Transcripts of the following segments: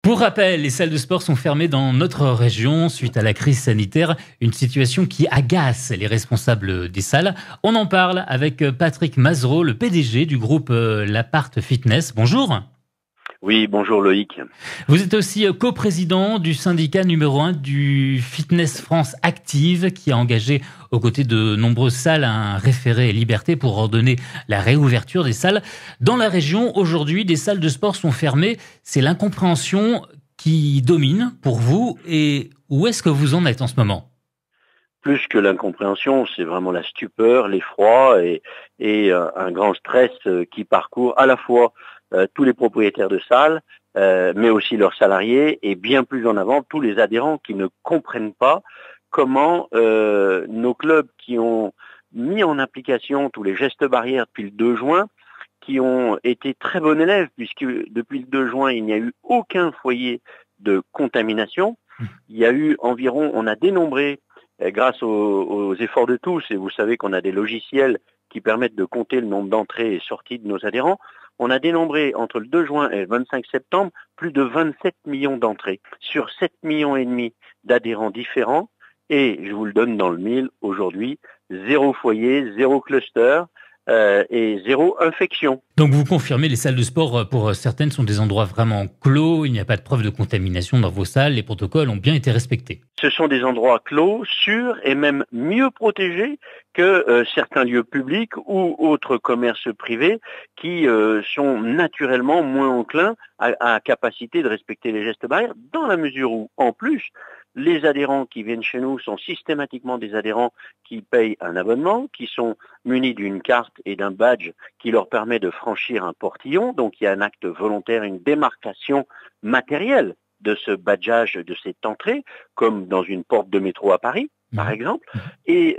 Pour rappel, les salles de sport sont fermées dans notre région suite à la crise sanitaire, une situation qui agace les responsables des salles. On en parle avec Patrick Mazereau, le PDG du groupe L'Appart Fitness. Bonjour. Oui, bonjour Loïc. Vous êtes aussi coprésident du syndicat numéro 1 du Fitness France Active qui a engagé aux côtés de nombreuses salles un référé liberté pour ordonner la réouverture des salles. Dans la région, aujourd'hui, des salles de sport sont fermées. C'est l'incompréhension qui domine pour vous. Et où est-ce que vous en êtes en ce moment ? Plus que l'incompréhension, c'est vraiment la stupeur, l'effroi et un grand stress qui parcourt à la fois tous les propriétaires de salles, mais aussi leurs salariés et bien plus en avant tous les adhérents qui ne comprennent pas comment nos clubs qui ont mis en application tous les gestes barrières depuis le 2 juin, qui ont été très bons élèves puisque depuis le 2 juin, il n'y a eu aucun foyer de contamination. Il y a eu environ, on a dénombré grâce aux efforts de tous, et vous savez qu'on a des logiciels qui permettent de compter le nombre d'entrées et sorties de nos adhérents, on a dénombré entre le 2 juin et le 25 septembre plus de 27 millions d'entrées sur 7 millions et demi d'adhérents différents, et je vous le donne dans le mille, aujourd'hui, 0 foyer, 0 cluster et 0 infection. Donc vous confirmez, les salles de sport, pour certaines, sont des endroits vraiment clos, il n'y a pas de preuve de contamination dans vos salles, les protocoles ont bien été respectés. Ce sont des endroits clos, sûrs et même mieux protégés que certains lieux publics ou autres commerces privés qui sont naturellement moins enclins à capacité de respecter les gestes barrières, dans la mesure où, en plus, les adhérents qui viennent chez nous sont systématiquement des adhérents qui payent un abonnement, qui sont munis d'une carte et d'un badge qui leur permet de franchir un portillon. Donc il y a un acte volontaire, une démarcation matérielle de ce badgeage, de cette entrée, comme dans une porte de métro à Paris, par exemple. Et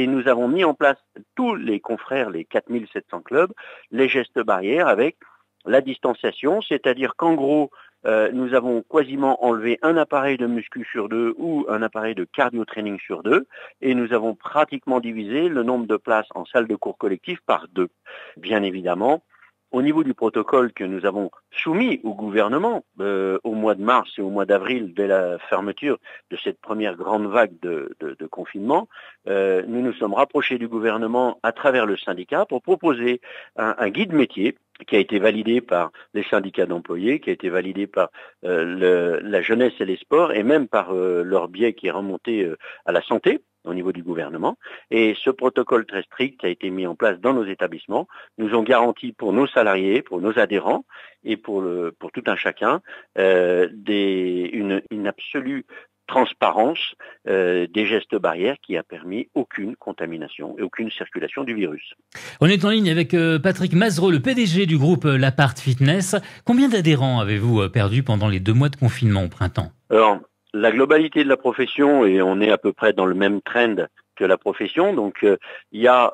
nous avons mis en place, tous les confrères, les 4700 clubs, les gestes barrières avec la distanciation, c'est-à-dire qu'en gros, nous avons quasiment enlevé un appareil de muscu sur 2 ou un appareil de cardio-training sur 2, et nous avons pratiquement divisé le nombre de places en salle de cours collectif par 2. Bien évidemment, au niveau du protocole que nous avons soumis au gouvernement au mois de mars et au mois d'avril, dès la fermeture de cette première grande vague de confinement, nous nous sommes rapprochés du gouvernement à travers le syndicat pour proposer un guide métier qui a été validé par les syndicats d'employés, qui a été validé par la jeunesse et les sports, et même par leur biais qui est remonté à la santé au niveau du gouvernement. Et ce protocole très strict a été mis en place dans nos établissements. Nous ont garanti pour nos salariés, pour nos adhérents et pour tout un chacun une absolue transparence des gestes barrières qui a permis aucune contamination et aucune circulation du virus. On est en ligne avec Patrick Mazereau, le PDG du groupe L'Appart Fitness. Combien d'adhérents avez-vous perdu pendant les 2 mois de confinement au printemps ? Alors, la globalité de la profession, et on est à peu près dans le même trend que la profession, donc il y a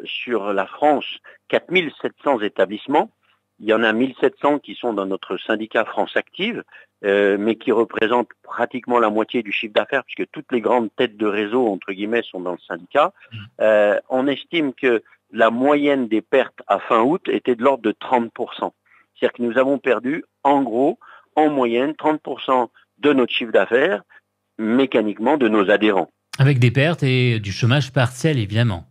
sur la France 4700 établissements. Il y en a 1700 qui sont dans notre syndicat France Active, mais qui représentent pratiquement la moitié du chiffre d'affaires, puisque toutes les grandes têtes de réseau, entre guillemets, sont dans le syndicat. On estime que la moyenne des pertes à fin août était de l'ordre de 30%. C'est-à-dire que nous avons perdu, en gros, en moyenne, 30% de notre chiffre d'affaires, mécaniquement, de nos adhérents. Avec des pertes et du chômage partiel, évidemment.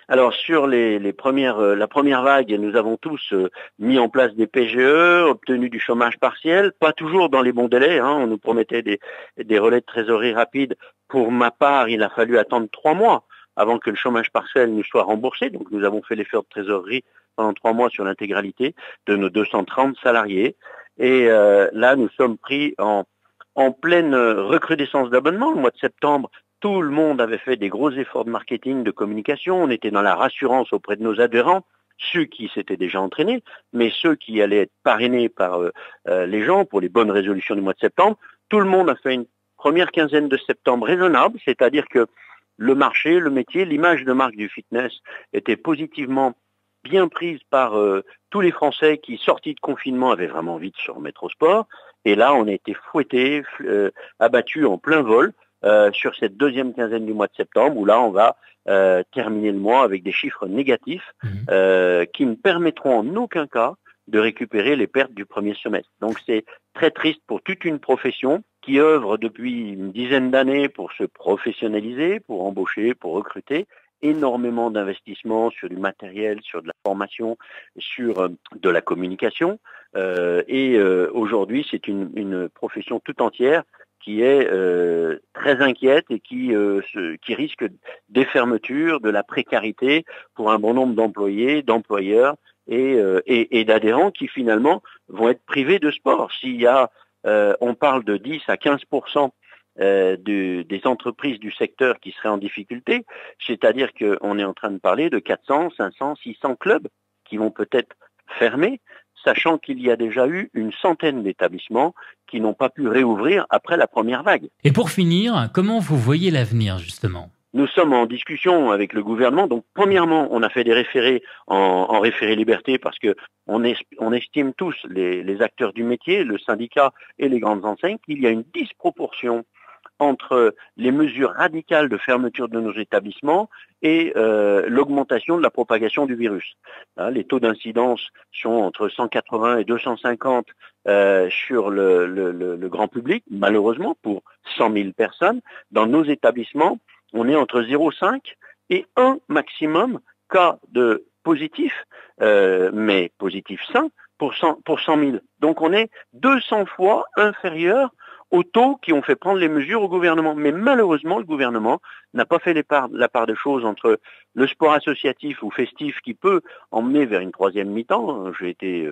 Alors sur la première vague, nous avons tous mis en place des PGE, obtenu du chômage partiel, pas toujours dans les bons délais, on nous promettait des relais de trésorerie rapides. Pour ma part, il a fallu attendre 3 mois avant que le chômage partiel nous soit remboursé, donc nous avons fait l'effort de trésorerie pendant 3 mois sur l'intégralité de nos 230 salariés, et là nous sommes pris en pleine recrudescence d'abonnements. Le mois de septembre, tout le monde avait fait des gros efforts de marketing, de communication. On était dans la rassurance auprès de nos adhérents, ceux qui s'étaient déjà entraînés, mais ceux qui allaient être parrainés par les gens pour les bonnes résolutions du mois de septembre. Tout le monde a fait une première quinzaine de septembre raisonnable, c'est-à-dire que le marché, le métier, l'image de marque du fitness était positivement bien prise par tous les Français qui, sortis de confinement, avaient vraiment envie de se remettre au sport. Et là, on a été fouettés, abattus en plein vol sur cette deuxième quinzaine du mois de septembre, où là, on va terminer le mois avec des chiffres négatifs qui ne permettront en aucun cas de récupérer les pertes du premier semestre. Donc c'est très triste pour toute une profession qui œuvre depuis une dizaine d'années pour se professionnaliser, pour embaucher, pour recruter, énormément d'investissements sur du matériel, sur de la formation, sur de la communication. Aujourd'hui, c'est une profession tout entière qui est très inquiète et qui risque des fermetures, de la précarité pour un bon nombre d'employés, d'employeurs et d'adhérents qui finalement vont être privés de sport. S'il y a, on parle de 10 à 15% des entreprises du secteur qui seraient en difficulté, c'est-à-dire qu'on est en train de parler de 400, 500, 600 clubs qui vont peut-être fermer, sachant qu'il y a déjà eu une centaine d'établissements qui n'ont pas pu réouvrir après la première vague. Et pour finir, comment vous voyez l'avenir justement ? Nous sommes en discussion avec le gouvernement. Donc, premièrement, on a fait des référés en référé liberté parce que on estime tous, les acteurs du métier, le syndicat et les grandes enseignes, qu'il y a une disproportion entre les mesures radicales de fermeture de nos établissements et l'augmentation de la propagation du virus. Les taux d'incidence sont entre 180 et 250 sur le grand public, malheureusement, pour 100 000 personnes. Dans nos établissements, on est entre 0,5 et 1 maximum cas de positifs, mais positifs sains, pour 100 000. Donc on est 200 fois inférieur aux taux qui ont fait prendre les mesures au gouvernement. Mais malheureusement, le gouvernement n'a pas fait la part des choses entre le sport associatif ou festif qui peut emmener vers une troisième mi-temps. J'ai été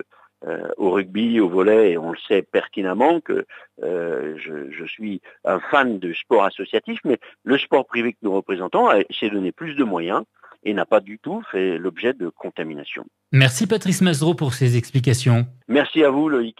au rugby, au volley, et on le sait pertinemment que je suis un fan de sport associatif, mais le sport privé que nous représentons s'est donné plus de moyens et n'a pas du tout fait l'objet de contamination. Merci Patrice Mazereau pour ces explications. Merci à vous Loïc.